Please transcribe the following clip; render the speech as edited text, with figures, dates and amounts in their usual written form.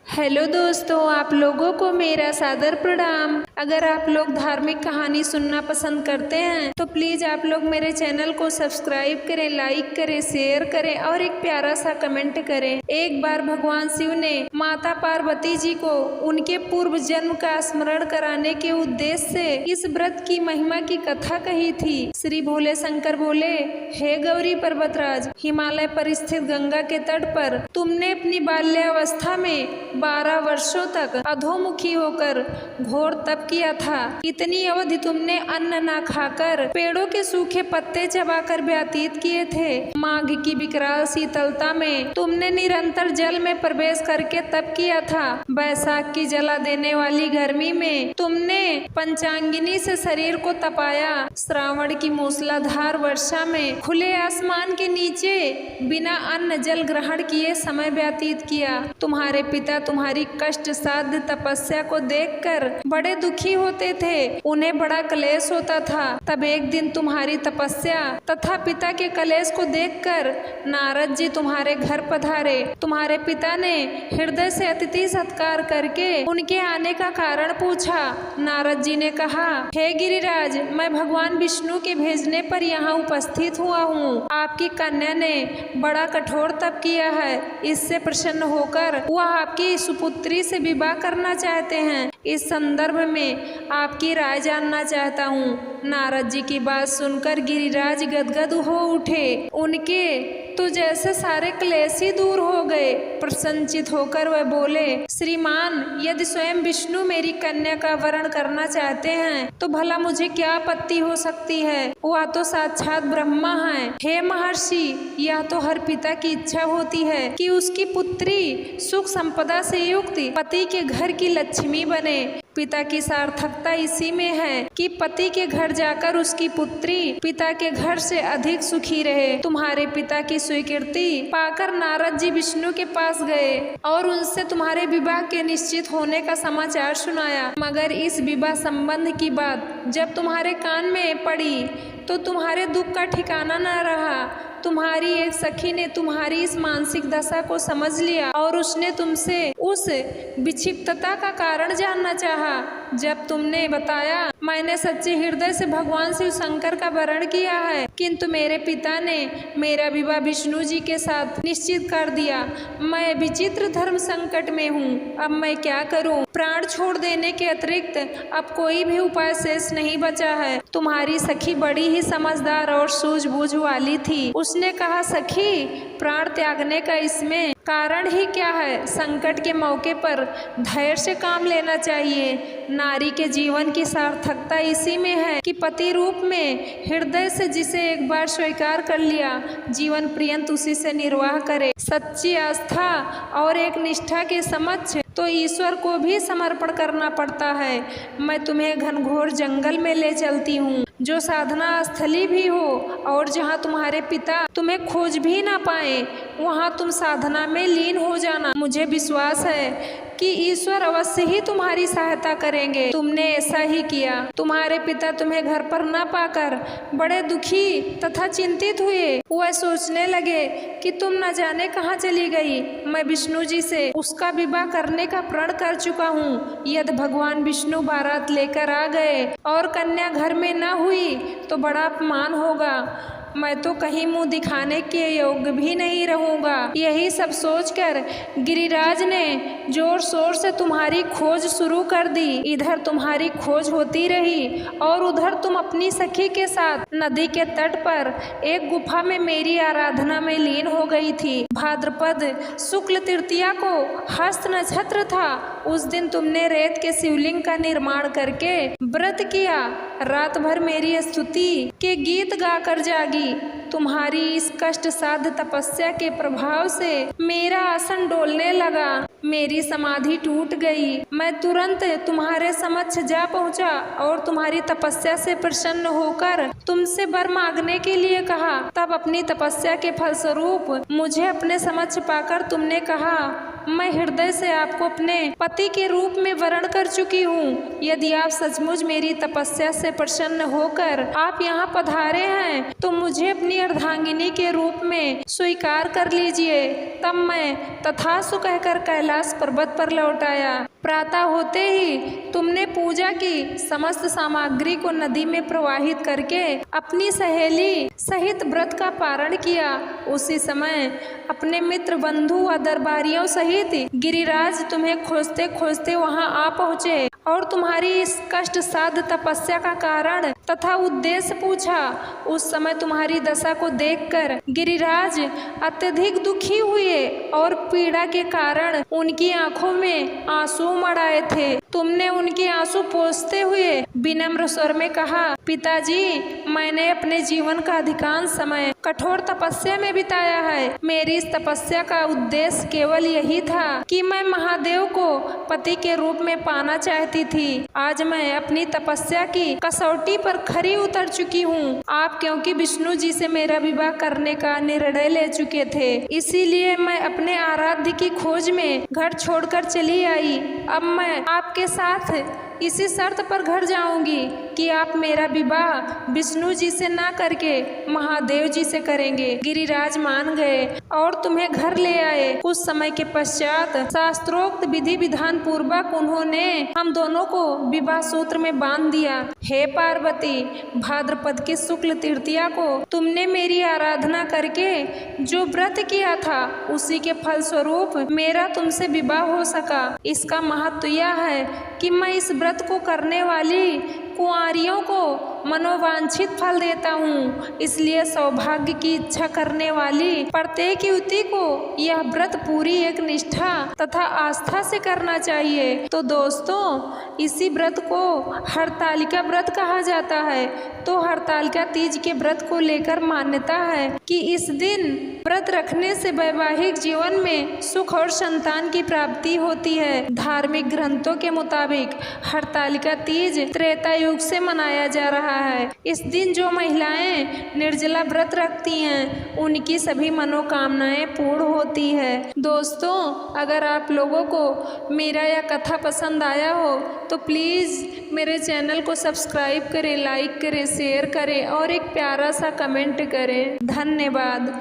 Hello दोस्तों, आप लोगों को मेरा सादर प्रणाम। अगर आप लोग धार्मिक कहानी सुनना पसंद करते हैं तो प्लीज आप लोग मेरे चैनल को सब्सक्राइब करें, लाइक करें, शेयर करें और एक प्यारा सा कमेंट करें। एक बार भगवान शिव ने माता पार्वती जी को उनके पूर्व जन्म का स्मरण कराने के उद्देश्य से इस व्रत की महिमा की कथा कही थी। श्री भोले शंकर बोले, हे गौरी पर्वतराज, हिमालय पर स्थित गंगा के तट पर तुमने अपनी बाल्यावस्था में 12 वर्षों तक अधोमुखी होकर घोर तप किया था। इतनी अवधि तुमने अन्न न खाकर पेड़ों के सूखे पत्ते चबाकर व्यतीत किए थे। माघ की विकराल शीतलता में तुमने निरंतर जल में प्रवेश करके तप किया था। बैसाख की जला देने वाली गर्मी में तुमने पंचांगिनी से शरीर को तपाया। श्रावण की मूसलाधार वर्षा में खुले आसमान के नीचे बिना अन्न जल ग्रहण किए समय व्यतीत किया। तुम्हारे पिता तुम्हारी कष्ट साध्य तपस्या को देखकर बड़े दुखी होते थे, उन्हें बड़ा क्लेश होता था। तब एक दिन तुम्हारी तपस्या तथा पिता के क्लेश को देखकर नारद जी तुम्हारे घर पधारे। तुम्हारे पिता ने हृदय से अतिथि सत्कार करके उनके आने का कारण पूछा। नारद जी ने कहा, हे गिरिराज, मैं भगवान विष्णु के भेजने पर यहाँ उपस्थित हुआ हूँ। आपकी कन्या ने बड़ा कठोर तप किया है, इससे प्रसन्न होकर वह आपकी सुपुत्री से विवाह करना चाहते हैं। इस संदर्भ में आपकी राय जानना चाहता हूँ। नारद जी की बात सुनकर गिरिराज गदगद हो उठे। उनके तो जैसे सारे क्लेश ही दूर हो गए। प्रसन्नचित होकर वह बोले, श्रीमान, यदि स्वयं विष्णु मेरी कन्या का वरण करना चाहते हैं तो भला मुझे क्या आपत्ति हो सकती है। वह तो साक्षात ब्रह्मा है। हे महर्षि, यह तो हर पिता की इच्छा होती है कि उसकी पुत्री सुख संपदा से युक्त पति के घर की लक्ष्मी बने। पिता की सार्थकता इसी में है कि पति के घर जाकर उसकी पुत्री पिता के घर से अधिक सुखी रहे। तुम्हारे पिता की स्वीकृति पाकर नारद जी विष्णु के पास गए और उनसे तुम्हारे विवाह के निश्चित होने का समाचार सुनाया। मगर इस विवाह संबंध की बात जब तुम्हारे कान में पड़ी तो तुम्हारे दुख का ठिकाना न रहा। तुम्हारी एक सखी ने तुम्हारी इस मानसिक दशा को समझ लिया और उसने तुमसे उस विक्षिप्तता का कारण जानना चाहा। जब तुमने बताया, मैंने सच्चे हृदय से भगवान शिव शंकर का वरण किया है, किंतु मेरे पिता ने मेरा विवाह विष्णु जी के साथ निश्चित कर दिया। मैं विचित्र धर्म संकट में हूँ, अब मैं क्या करूँ। प्राण छोड़ देने के अतिरिक्त अब कोई भी उपाय शेष नहीं बचा है। तुम्हारी सखी बड़ी ही समझदार और सूझबूझ वाली थी। उसने कहा, सखी, प्राण त्यागने का इसमें कारण ही क्या है। संकट के मौके पर धैर्य से काम लेना चाहिए। नारी के जीवन की सार्थकता इसी में है कि पति रूप में हृदय से जिसे एक बार स्वीकार कर लिया, जीवन पर्यंत उसी से निर्वाह करे। सच्ची आस्था और एक निष्ठा के समक्ष तो ईश्वर को भी समर्पण करना पड़ता है। मैं तुम्हें घनघोर जंगल में ले चलती हूँ, जो साधना स्थली भी हो, और जहाँ तुम्हारे पिता तुम्हें खोज भी ना पाए, वहाँ तुम साधना में लीन हो जाना। मुझे विश्वास है कि ईश्वर अवश्य ही तुम्हारी सहायता करेंगे। तुमने ऐसा ही किया। तुम्हारे पिता तुम्हें घर पर न पाकर बड़े दुखी तथा चिंतित हुए। वह सोचने लगे कि तुम न जाने कहाँ चली गई। मैं विष्णु जी से उसका विवाह करने का प्रण कर चुका हूँ। यदि भगवान विष्णु बारात लेकर आ गए और कन्या घर में न हुई तो बड़ा अपमान होगा। मैं तो कहीं मुंह दिखाने के योग्य भी नहीं रहूंगा। यही सब सोचकर गिरिराज ने जोर शोर से तुम्हारी खोज शुरू कर दी। इधर तुम्हारी खोज होती रही और उधर तुम अपनी सखी के साथ नदी के तट पर एक गुफा में मेरी आराधना में लीन हो गई थी। भाद्रपद शुक्ल तृतीया को हस्त नक्षत्र था। उस दिन तुमने रेत के शिवलिंग का निर्माण करके व्रत किया। रात भर मेरी स्तुति के गीत गाकर जागी। तुम्हारी इस कष्ट साध्य तपस्या के प्रभाव से मेरा आसन डोलने लगा। मेरी समाधि टूट गई। मैं तुरंत तुम्हारे समक्ष जा पहुंचा और तुम्हारी तपस्या से प्रसन्न होकर तुमसे वर मांगने के लिए कहा। तब अपनी तपस्या के फलस्वरूप मुझे अपने समक्ष पाकर तुमने कहा, मैं हृदय से आपको अपने पति के रूप में वर्ण कर चुकी हूँ। यदि आप सचमुच मेरी तपस्या से प्रसन्न होकर आप यहाँ पधारे हैं तो मुझे अपनी अर्धांगिनी के रूप में स्वीकार कर लीजिए। तब मैं तथास्तु कहकर कैलाश पर्वत पर लौट आया। प्रातः होते ही तुमने पूजा की समस्त सामग्री को नदी में प्रवाहित करके अपनी सहेली सहित व्रत का पारण किया। उसी समय अपने मित्र बंधु व दरबारियों सहित गिरिराज तुम्हें खोजते खोजते वहां आ पहुँचे और तुम्हारी इस कष्ट साध्य तपस्या का कारण तथा उद्देश्य पूछा। उस समय तुम्हारी दशा को देखकर गिरिराज अत्यधिक दुखी हुए और पीड़ा के कारण उनकी आंखों में आंसू मढ़ाए थे। तुमने उनके आंसू पोंछते हुए विनम्र स्वर में कहा, पिताजी, मैंने अपने जीवन का अधिकांश समय कठोर तपस्या में बिताया है। मेरी इस तपस्या का उद्देश्य केवल यही था कि मैं महादेव को पति के रूप में पाना चाहती थी। आज मैं अपनी तपस्या की कसौटी पर खरी उतर चुकी हूँ। आप क्योंकि विष्णु जी से मेरा विवाह करने का निर्णय ले चुके थे, इसीलिए मैं अपने आराध्य की खोज में घर छोड़कर चली आई। अब मैं आपके साथ इसी शर्त पर घर जाऊंगी कि आप मेरा विवाह विष्णु जी से ना करके महादेव जी से करेंगे। गिरिराज मान गए और तुम्हें घर ले आए। कुछ समय के पश्चात शास्त्रोक्त विधि विधान पूर्वक उन्होंने हम दोनों को विवाह सूत्र में बांध दिया। हे पार्वती, भाद्रपद की शुक्ल तृतीया को तुमने मेरी आराधना करके जो व्रत किया था उसी के फलस्वरूप मेरा तुमसे विवाह हो सका। इसका महत्व यह है कि मैं इस व्रत को करने वाली कुंवारियों को मनोवांछित फल देता हूँ। इसलिए सौभाग्य की इच्छा करने वाली प्रत्येक युवती को यह व्रत पूरी एक निष्ठा तथा आस्था से करना चाहिए। तो दोस्तों, इसी व्रत को हरतालिका व्रत कहा जाता है। तो हरतालिका तीज के व्रत को लेकर मान्यता है कि इस दिन व्रत रखने से वैवाहिक जीवन में सुख और संतान की प्राप्ति होती है। धार्मिक ग्रंथों के मुताबिक हरतालिका तीज त्रेता युग से मनाया जा रहा है। इस दिन जो महिलाएं निर्जला व्रत रखती हैं उनकी सभी मनोकामनाएं पूर्ण होती है। दोस्तों, अगर आप लोगों को मेरा यह कथा पसंद आया हो तो प्लीज़ मेरे चैनल को सब्सक्राइब करें, लाइक करें, शेयर करें और एक प्यारा सा कमेंट करें। धन्यवाद।